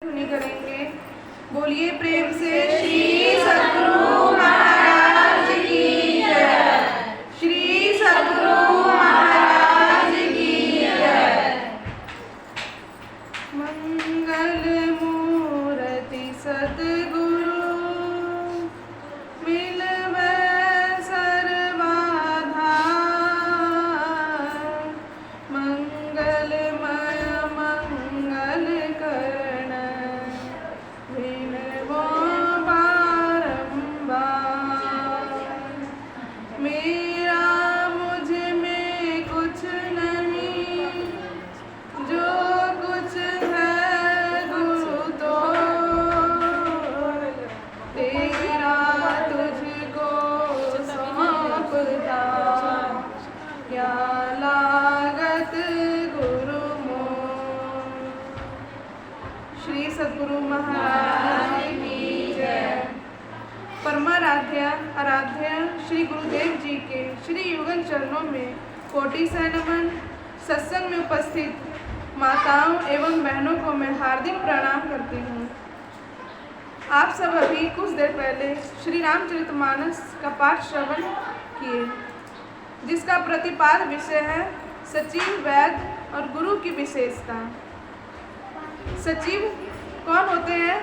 नहीं करेंगे। बोलिए प्रेम से श्री सद्गुरु महाराज की जय। श्री सद्गुरु महाराज की जय। मंगल मूर्ति सद्गुरु मिलवे सर्वाधार। मंगलमय मंगल करण विनवो बारंबार। मेरा मुझ में कुछ नहीं, जो कुछ है गुरु तो तेरा तुझको सौंपता। क्या लागत गुरु मोह। श्री सद्गुरु महाराज की जय। परमाराध्य आराध्य श्री गुरुदेव जी के श्री युगल चरणों में कोटि से नमन। सत्संग में उपस्थित माताओं एवं बहनों को मैं हार्दिक प्रणाम करती हूँ। आप सब अभी कुछ देर पहले श्री रामचरितमानस का पाठ श्रवण किए, जिसका प्रतिपाद विषय है सचिव, वैद्य और गुरु की विशेषता। सचिव कौन होते हैं?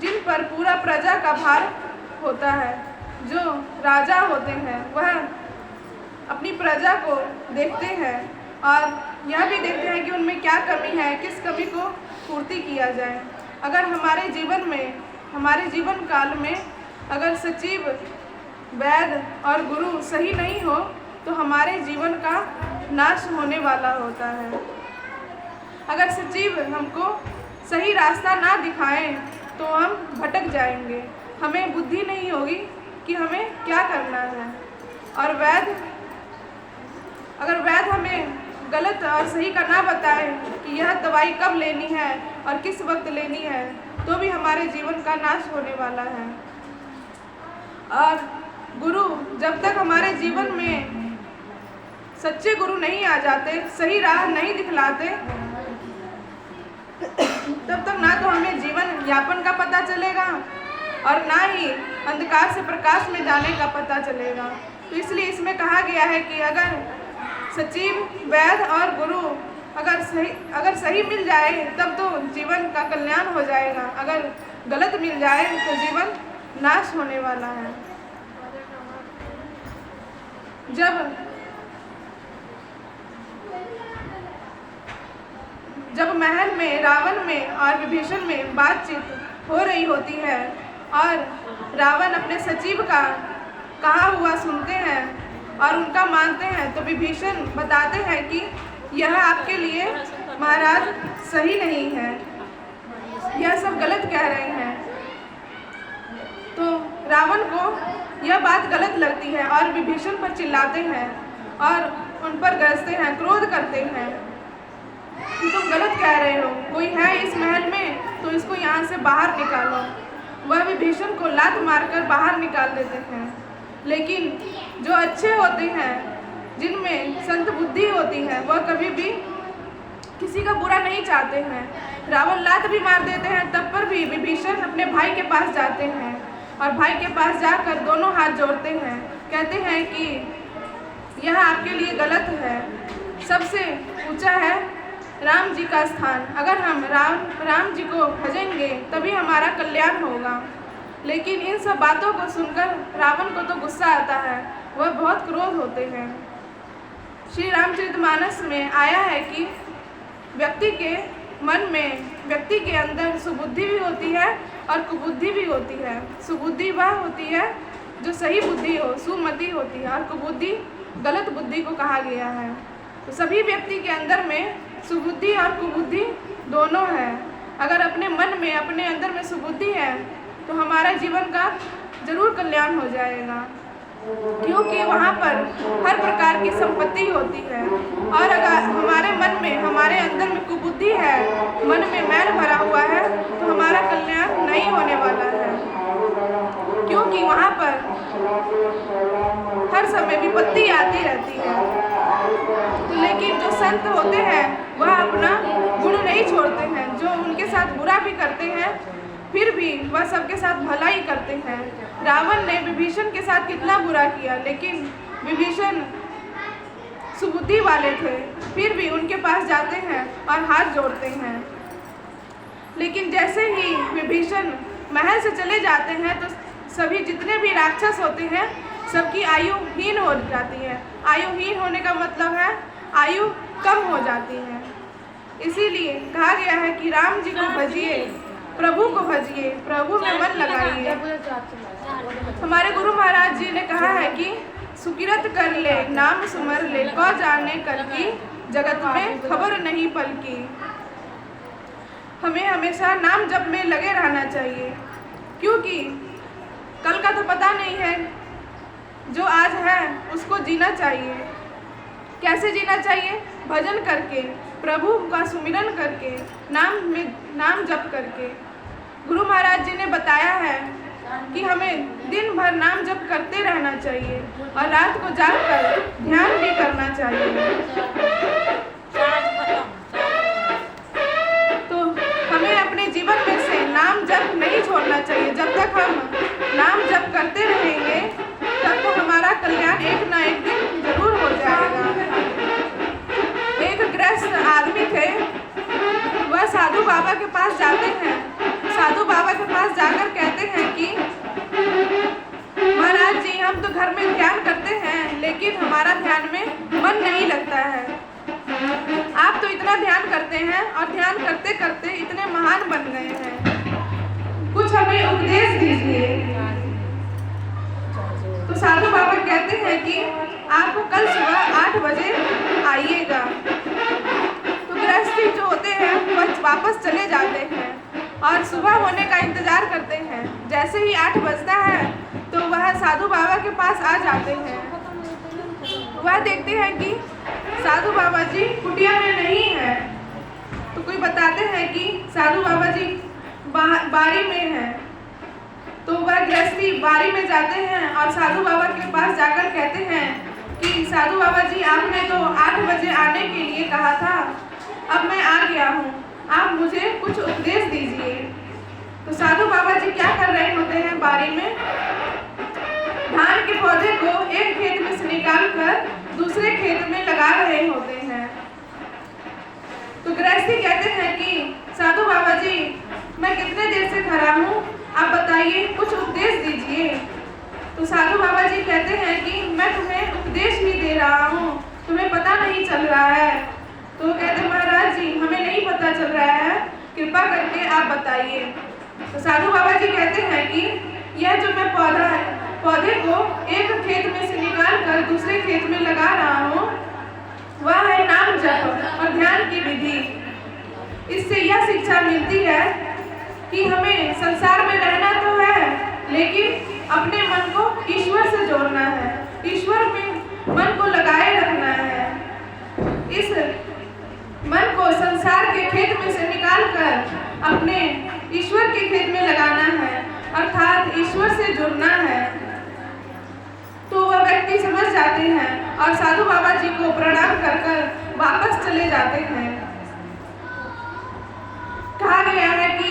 जिन पर पूरा प्रजा का भार होता है। जो राजा होते हैं वह अपनी प्रजा को देखते हैं और यह भी देखते हैं कि उनमें क्या कमी है, किस कमी को पूर्ति किया जाए। अगर हमारे जीवन में, हमारे जीवन काल में अगर सचिव, वैद्य और गुरु सही नहीं हो तो हमारे जीवन का नाश होने वाला होता है। अगर सचिव हमको सही रास्ता ना दिखाएं तो हम भटक जाएंगे, हमें बुद्धि नहीं होगी कि हमें क्या करना है। और वैद्य, अगर वैद्य हमें गलत और सही का ना बताए कि यह दवाई कब लेनी है और किस वक्त लेनी है, तो भी हमारे जीवन का नाश होने वाला है। और गुरु जब तक हमारे जीवन में सच्चे गुरु नहीं आ जाते, सही राह नहीं दिखलाते, तब तक ना तो हमें जीवन यापन का पता चलेगा और ना ही अंधकार से प्रकाश में जाने का पता चलेगा। तो इसलिए इसमें कहा गया है कि अगर सचिव, वैद्य और गुरु अगर सही मिल जाए तब तो जीवन का कल्याण हो जाएगा, अगर गलत मिल जाए तो जीवन नाश होने वाला है। जब महल में रावण में और विभीषण में बातचीत हो रही होती है और रावण अपने सचिव का कहा हुआ सुनते हैं और उनका मानते हैं, तो विभीषण बताते हैं कि यह आपके लिए महाराज सही नहीं है, यह सब गलत कह रहे हैं। तो रावण को यह बात गलत लगती है और विभीषण पर चिल्लाते हैं और उन पर गरजते हैं, क्रोध करते हैं कि तुम गलत कह रहे हो, कोई है इस महल में तो इसको यहाँ से बाहर निकालो। वह विभीषण को लात मारकर बाहर निकाल देते हैं। लेकिन जो अच्छे होते हैं, जिनमें संत बुद्धि होती है, वह कभी भी किसी का बुरा नहीं चाहते हैं। रावण लात भी मार देते हैं, तब पर भी विभीषण अपने भाई के पास जाते हैं और भाई के पास जाकर दोनों हाथ जोड़ते हैं, कहते हैं कि यह आपके लिए गलत है। सबसे ऊंचा है राम जी का स्थान। अगर हम राम जी को भजेंगे तभी हमारा कल्याण होगा। लेकिन इन सब बातों को सुनकर रावण को तो गुस्सा आता है, वह बहुत क्रोध होते हैं। श्री रामचरितमानस में आया है कि व्यक्ति के मन में, व्यक्ति के अंदर सुबुद्धि भी होती है और कुबुद्धि भी होती है। सुबुद्धि वह होती है जो सही बुद्धि हो, सुमति होती है, और कुबुद्धि गलत बुद्धि को कहा गया है। तो सभी व्यक्ति के अंदर में सुबुद्धि और कुबुद्धि दोनों है। अगर अपने मन में, अपने अंदर में सुबुद्धि है तो हमारा जीवन का जरूर कल्याण हो जाएगा, क्योंकि वहाँ पर हर प्रकार की संपत्ति होती है। और अगर हमारे मन में, हमारे अंदर में कुबुद्धि है, मन में मैल भरा हुआ है, तो हमारा कल्याण नहीं होने वाला है, क्योंकि वहाँ पर हर समय विपत्ति आती रहती है। तो लेकिन जो संत होते हैं वह अपना गुण नहीं छोड़ते हैं। जो उनके साथ बुरा भी करते हैं फिर भी वह सबके साथ भला ही करते हैं। रावण ने विभीषण के साथ कितना बुरा किया, लेकिन विभीषण सुबुद्धि वाले थे, फिर भी उनके पास जाते हैं और हाथ जोड़ते हैं। लेकिन जैसे ही विभीषण महल से चले जाते हैं तो सभी जितने भी राक्षस होते हैं सबकी आयु हीन हो जाती है। आयु हीन होने का मतलब है आयु कम हो जाती है। इसीलिए कहा गया है कि राम जी को भजिए, प्रभु को भजिए, प्रभु में मन लगाइए। हमारे गुरु महाराज जी ने कहा है कि सुकिरत कर ले, नाम सुमर ले, कौ जाने कर की, जगत में खबर नहीं पल की। हमें हमेशा नाम जप में लगे रहना चाहिए, क्योंकि कल का तो पता नहीं है। जो आज है उसको जीना चाहिए। कैसे जीना चाहिए? भजन करके, प्रभु का सुमिरन करके, नाम जप करके। गुरु महाराज जी ने बताया है कि हमें दिन भर नाम जप करते रहना चाहिए और रात को जागकर ध्यान भी करना चाहिए। तो हमें अपने जीवन में से नाम जप नहीं छोड़ना चाहिए। जब तक हम नाम जप करते रहेंगे तब तक हमारा कल्याण एक ना एक दिन जरूर हो जाएगा। एक गृहस्थ आदमी थे, वह साधु बाबा के पास जाते हैं। साधु बाबा के पास जाकर कहते हैं कि महाराज जी, हम तो घर में ध्यान करते हैं लेकिन हमारा ध्यान में मन नहीं लगता है। आप तो इतना ध्यान करते हैं और ध्यान करते करते इतने महान बन गए हैं, कुछ हमें उपदेश दीजिए। तो साधु बाबा कहते हैं कि आपको कल सुबह 8 बजे आइएगा। तो गृहस्थी जो होते हैं वह वापस चले जाते हैं और सुबह होने का इंतजार करते हैं। जैसे ही 8 बजता है तो वह साधु बाबा के पास आ जाते हैं। वह देखते हैं कि साधु बाबा जी कुटिया में नहीं है। तो कोई बताते हैं कि साधु बाबा जी बारी में है। तो वह गृहस्थी बारी में जाते हैं और साधु बाबा के पास जाकर कहते हैं कि साधु बाबा जी, आपने तो 8 बजे आने के लिए कहा था, अब मैं आ गया हूँ, आप मुझे कुछ उपदेश दीजिए। तो साधु बाबा जी क्या कर रहे होते हैं? बारी में धान के पौधे को एक खेत में से निकाल कर दूसरे खेत में लगा रहे होते हैं। तो गृहस्थी कहते हैं कि साधु बाबा जी, मैं कितने देर से खड़ा हूँ, आप बताइए, कुछ उपदेश दीजिए। तो साधु बाबा जी कहते हैं कि मैं तुम्हें उपदेश ही दे रहा हूँ, तुम्हें पता नहीं चल रहा है। तो वो कहते हैं महाराज जी, हमें नहीं पता चल रहा है, कृपा करके आप बताइए। तो साधु बाबा जी कहते हैं कि यह जो मैं पौधे को एक खेत में से निकाल कर दूसरे खेत में लगा रहा हूँ, वह है नाम जप और ध्यान की विधि। इससे यह शिक्षा मिलती है कि हमें संसार में रहना तो है, लेकिन अपने मन को ईश्वर से जोड़ना है, ईश्वर में मन को लगाए रखना है। इस मन को संसार के खेत में से निकाल कर अपने ईश्वर के खेत में लगाना है, अर्थात ईश्वर से जुड़ना है। तो वह व्यक्ति समझ जाते हैं और साधु बाबा जी को प्रणाम कर कर वापस चले जाते हैं। कहा गया है कि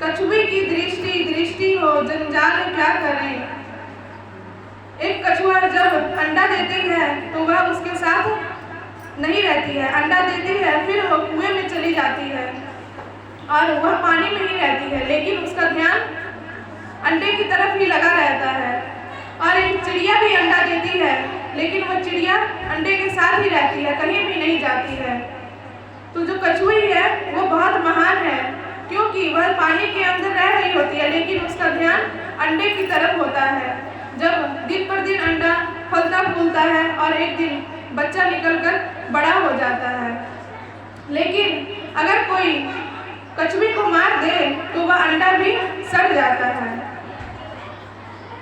कछुए की दृष्टि हो, जंजाल क्या करें। एक कछुआ जब अंडा देती है तो वह उसके साथ नहीं रहती है, अंडा देती है फिर वो कुएं में चली जाती है और वह पानी में ही रहती है, लेकिन उसका ध्यान अंडे की तरफ ही लगा रहता है। और एक चिड़िया भी अंडा देती है, लेकिन वह चिड़िया अंडे के साथ ही रहती है, कहीं भी नहीं जाती है। तो जो कछुई है वो बहुत महान है, क्योंकि वह पानी के अंदर रह रही होती है, लेकिन उसका ध्यान अंडे की तरफ होता है। जब दिन पर दिन अंडा फलता फूलता है और एक दिन बच्चा निकलकर बड़ा हो जाता है। लेकिन अगर कोई कछुई को मार दे तो वह अंडा भी सड़ जाता है।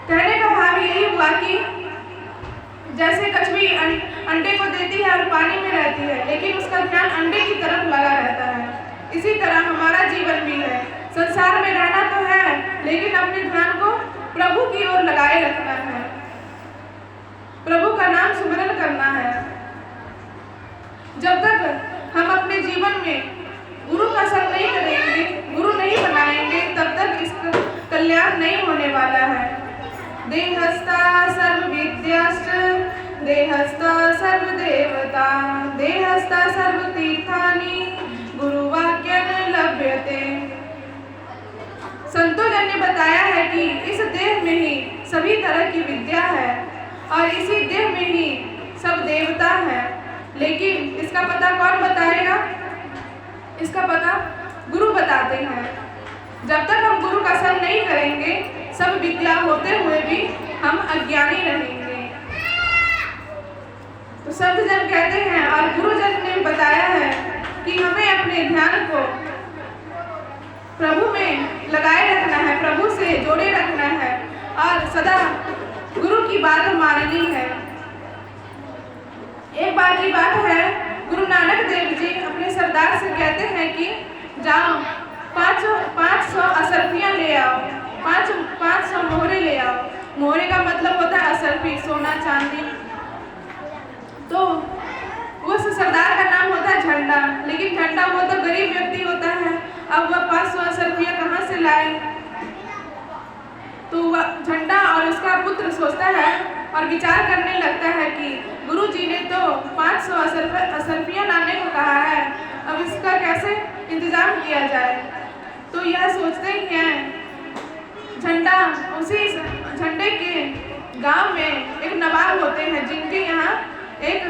कहने का भाव यही हुआ कि जैसे कछुई अंडे को देती है और पानी में रहती है, लेकिन उसका ध्यान अंडे की तरफ लगा रहता है, इसी तरह हमारा जीवन भी है। संसार में रहना तो है, लेकिन अपने ध्यान को प्रभु की ओर लगाए रखना है, प्रभु का नाम सुमिरन करना है। जब तक हम अपने जीवन में गुरु का संग नहीं करेंगे, गुरु नहीं बनाएंगे, तब तक इसका कल्याण नहीं होने वाला है। देहस्ता सर्वविद्याश्च देहस्ता सर्वदेवता देहस्ता सर्वतीर्थानि गुरुवाक्येन लभ्यते। संतों जन ने बताया है कि इस देह में ही सभी तरह की विद्या है और इसी देह में ही सब देवता है, लेकिन इसका पता कौन बताएगा? इसका पता गुरु बताते हैं। जब तक हम गुरु का संग नहीं करेंगे, सब विद्या होते हुए भी हम अज्ञानी रहेंगे। तो संत जन कहते हैं और गुरुजन ने बताया है कि हमें अपने ध्यान को प्रभु में लगाए रखना है, प्रभु से जोड़े रखना है और सदा गुरु की बात माननी है। एक बार की बात है, गुरु नानक देव जी अपने सरदार से कहते हैं कि जाओ 500 असरफियाँ ले आओ, 500 मोहरे ले आओ। मोहरे का मतलब होता है असरफी, सोना चांदी। तो उस सरदार का नाम होता है झंडा, लेकिन झंडा वो तो गरीब व्यक्ति होता है, अब वह 500 असरफियाँ कहाँ से लाए? तो वह झंडा और उसका पुत्र सोचता है और विचार करने लगता है कि गुरु जी ने तो 500 असरफियाँ लाने को कहा है, अब इसका कैसे इंतजाम किया जाए? तो यह सोचते ही हैं। झंडा, उसी झंडे के गांव में एक नवाब होते हैं जिनके यहाँ एक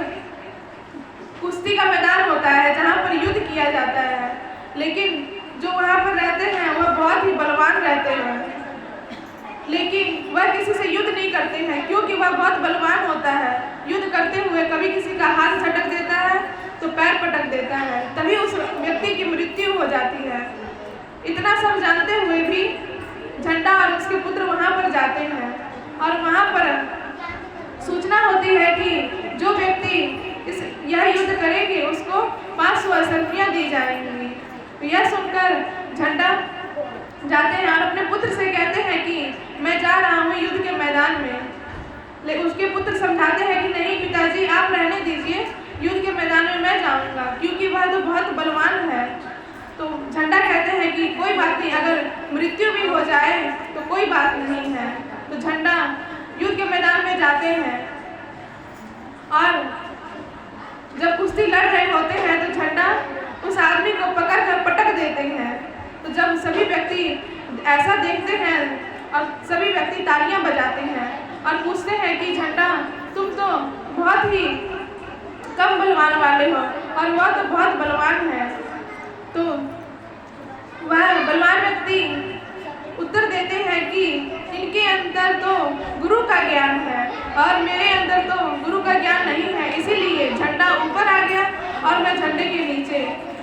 कुश्ती का मैदान होता है जहाँ पर युद्ध किया जाता है, लेकिन जो वहाँ पर रहते हैं वह बहुत ही बलवान रहते हैं, लेकिन वह किसी से युद्ध नहीं करते हैं क्योंकि वह बहुत बलवान होता है। युद्ध करते हुए कभी किसी का हाथ झटक देता है तो पैर पटक देता है, तभी उस व्यक्ति की मृत्यु हो जाती है। इतना सब जानते हुए भी झंडा और उसके पुत्र वहाँ पर जाते हैं और वहाँ पर सूचना होती है कि जो व्यक्ति यह युद्ध करेंगे उसको 500 असरफियाँ दी जाएंगी। तो यह सुनकर झंडा जाते हैं और अपने पुत्र से कहते हैं कि मैं जा रहा हूँ युद्ध के मैदान में, लेकिन उसके पुत्र समझाते हैं कि नहीं पिताजी, आप रहने दीजिए, युद्ध के मैदान में मैं जाऊँगा क्योंकि वह तो बहुत बलवान है। तो झंडा कहते हैं कि कोई बात नहीं, अगर मृत्यु भी हो जाए तो कोई बात नहीं है। तो झंडा युद्ध के मैदान में जाते हैं और जब कुश्ती लड़ रहे होते हैं तो झंडा उस आदमी को पकड़कर पटक देते हैं। तो जब सभी व्यक्ति ऐसा देखते हैं और सभी व्यक्ति तालियां बजाते हैं और पूछते हैं कि झंडा, तुम तो बहुत ही कम बलवान वाले हो और वह तो बहुत बलवान है। तो वह बलवान व्यक्ति उत्तर देते हैं कि इनके अंदर तो गुरु का ज्ञान है और मेरे अंदर तो गुरु का ज्ञान नहीं है, इसीलिए झंडा ऊपर आ गया और मैं झंडे के नीचे।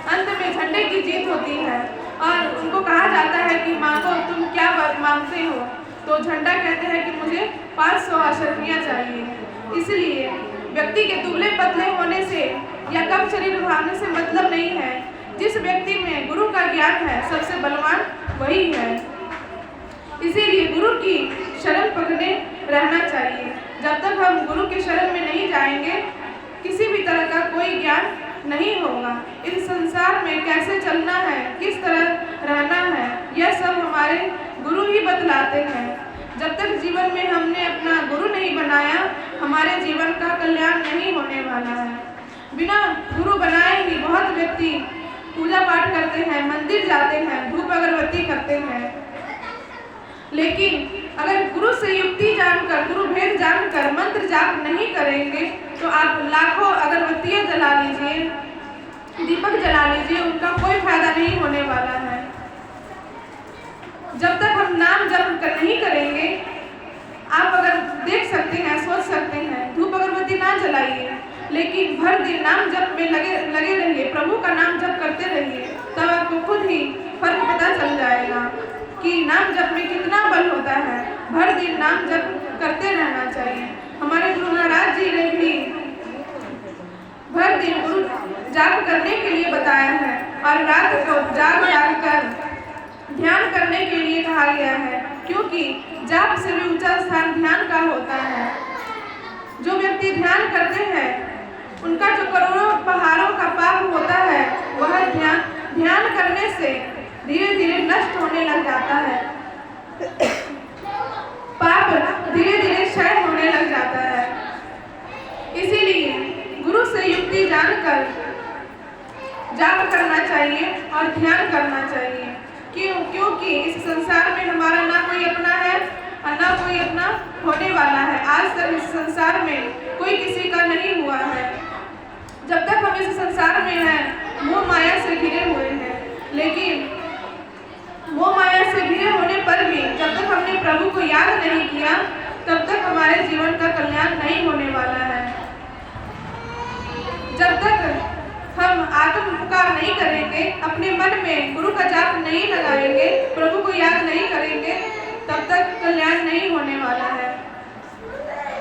अंत में झंडे की जीत होती है और उनको कहा जाता है कि मांगो, तुम क्या मांगते हो? तो झंडा कहते हैं कि मुझे 500 असरफियाँ चाहिए। इसलिए व्यक्ति के दुबले पतले होने से या कम शरीर भावने से मतलब नहीं है, जिस व्यक्ति में गुरु का ज्ञान है सबसे बलवान वही है। इसीलिए गुरु की शरण पकड़े रहना चाहिए। जब तक हम गुरु के शरण में नहीं जाएंगे, किसी भी तरह का कोई ज्ञान नहीं होगा। इस संसार में कैसे चलना है, किस तरह रहना है, यह सब हमारे गुरु ही बतलाते हैं। जब तक जीवन में हमने अपना गुरु नहीं बनाया, हमारे जीवन का कल्याण नहीं होने वाला है। बिना गुरु बनाए ही बहुत व्यक्ति पूजा पाठ करते हैं, मंदिर जाते हैं, धूप अगरबत्ती करते हैं, लेकिन अगर गुरु से युक्ति जानकर, गुरु भेद जानकर मंत्र जाप नहीं करेंगे तो आप लाखों अगरबत्तियां जला लीजिए, दीपक जला लीजिए, उनका कोई फायदा नहीं होने वाला है। जब तक हम नाम जप नहीं करेंगे, आप अगर देख सकते हैं, सोच सकते हैं, धूप अगरबत्ती ना जलाइए, लेकिन भर दिन नाम जप में लगे रहिए, प्रभु का नाम जप करते रहिए, तब आपको खुद ही फर्क पता चल जाएगा कि नाम जप में कितना बल होता है। भर दिन नाम जप करते रहना चाहिए। हमारे गुरु महाराज जी ने भी भर दिन गुरु जाप करने के लिए बताया है और रात को जाग कर ध्यान करने के लिए कहा गया है, क्योंकि जाप से भी ऊंचा स्थान ध्यान का होता है। जो व्यक्ति ध्यान करते हैं उनका जो करोड़ों पहाड़ों का पाप होता है वह ध्यान करने से धीरे धीरे नष्ट होने लग जाता है। पाप धीरे धीरे क्षय होने लग जाता है। इसीलिए गुरु से युक्ति जानकर जाप करना चाहिए और ध्यान करना चाहिए। क्योंकि इस संसार में हमारा ना कोई अपना है और ना कोई अपना होने वाला है। आज तक इस संसार में कोई किसी का नहीं हुआ है। जब तक हम इस संसार में हैं, मोह माया से घिरे हुए हैं। लेकिन मोह माया से घिरे होने पर भी जब तक हमने प्रभु को याद नहीं किया, तब तक हमारे जीवन का कल्याण नहीं होने वाला है। जब तक हम आत्म पुकार नहीं करेंगे, अपने मन में गुरु का जाप नहीं लगाएंगे, प्रभु को याद नहीं करेंगे, तब तक कल्याण नहीं होने वाला है।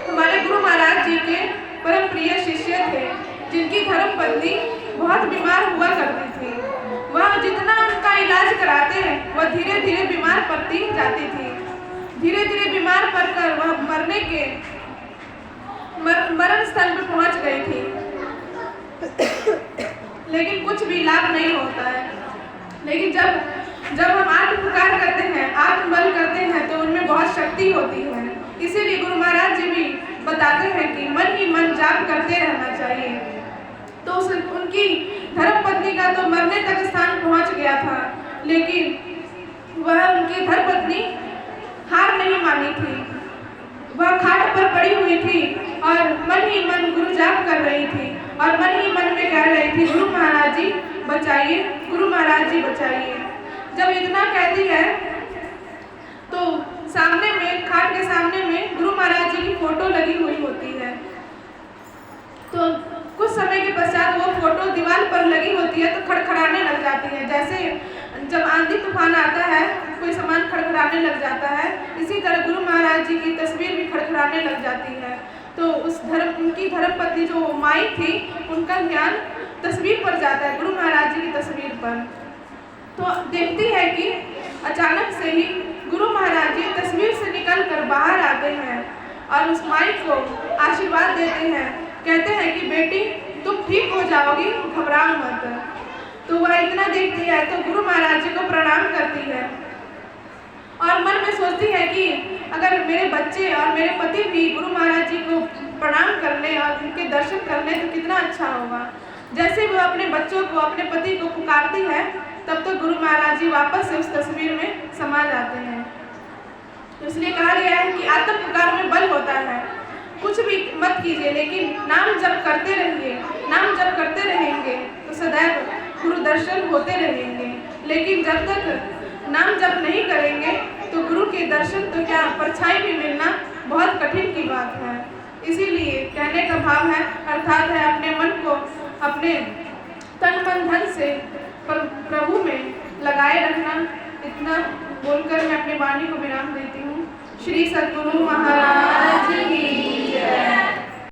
हमारे गुरु महाराज जी के परम प्रिय शिष्य थे, जिनकी धर्मपत्नी बहुत बीमार हुआ करती थी। वह जितना उनका इलाज कराते हैं, वह धीरे धीरे बीमार पड़ती जाती थी। धीरे धीरे बीमार पड़कर वह मरण स्थल पर पहुंच गई थी। लेकिन कुछ भी लाभ नहीं होता है। लेकिन जब हम आत्म पुकार करते हैं, आत्म बल करते हैं, तो उनमें बहुत शक्ति होती है। इसीलिए गुरु महाराज जी भी बताते हैं कि मन ही मन जाप करते रहना चाहिए। तो उनकी धर्मपत्नी का तो मरने तक स्थान पहुंच गया था, लेकिन वह उनकी धर्मपत्नी हार नहीं मानी थी। वह खाट पर पड़ी हुई थी और मन ही मन गुरु जाप कर रही थी और मन ही मन में कह रही थी, गुरु महाराज जी बचाइए, गुरु महाराज जी बचाइए। जब इतना कहती है तो सामने में, खाट के सामने में गुरु महाराज जी की फोटो लगी हुई होती है। तो कुछ समय के पश्चात वो फोटो दीवार पर लगी होती है तो खड़खड़ाने लग जाती है। जैसे जब आंधी तूफान आता है, कोई सामान खड़खड़ाने लग जाता है, इसी तरह गुरु महाराज जी की तस्वीर भी खड़खड़ाने लग जाती है। तो उनकी धर्मपत्नी जो माई थी, उनका ध्यान तस्वीर पर जाता है, गुरु महाराज जी की तस्वीर पर। तो देखती है कि अचानक से ही गुरु महाराज जी तस्वीर से निकलकर बाहर आते हैं और उस माई को आशीर्वाद देते हैं। कहते हैं कि बेटी, तुम ठीक हो जाओगी, घबराओ मत। तो वह इतना देखती है तो गुरु महाराज जी को प्रणाम करती है और मन में सोचती है कि अगर मेरे बच्चे और मेरे पति भी गुरु महाराज जी को प्रणाम करने और उनके दर्शन करने तो कितना अच्छा होगा। जैसे वो अपने बच्चों को, अपने पति को पुकारती है, तब तो गुरु महाराज जी वापस से उस तस्वीर में समा जाते हैं। तो इसलिए कहा गया है कि आत्म पुकार में बल होता है। कुछ भी मत कीजिए, लेकिन नाम जप करते रहिए। नाम जप करते रहेंगे तो सदैव गुरु दर्शन होते रहेंगे। लेकिन जब तक नाम जप नहीं करेंगे तो गुरु के दर्शन तो क्या, परछाई भी मिलना बहुत कठिन की बात है। इसीलिए कहने का भाव है, अर्थात है अपने मन को अपने तन मन धन से प्रभु में लगाए रखना। इतना बोलकर मैं अपनी वाणी को विराम देती हूँ। श्री सद्गुरु महाराज की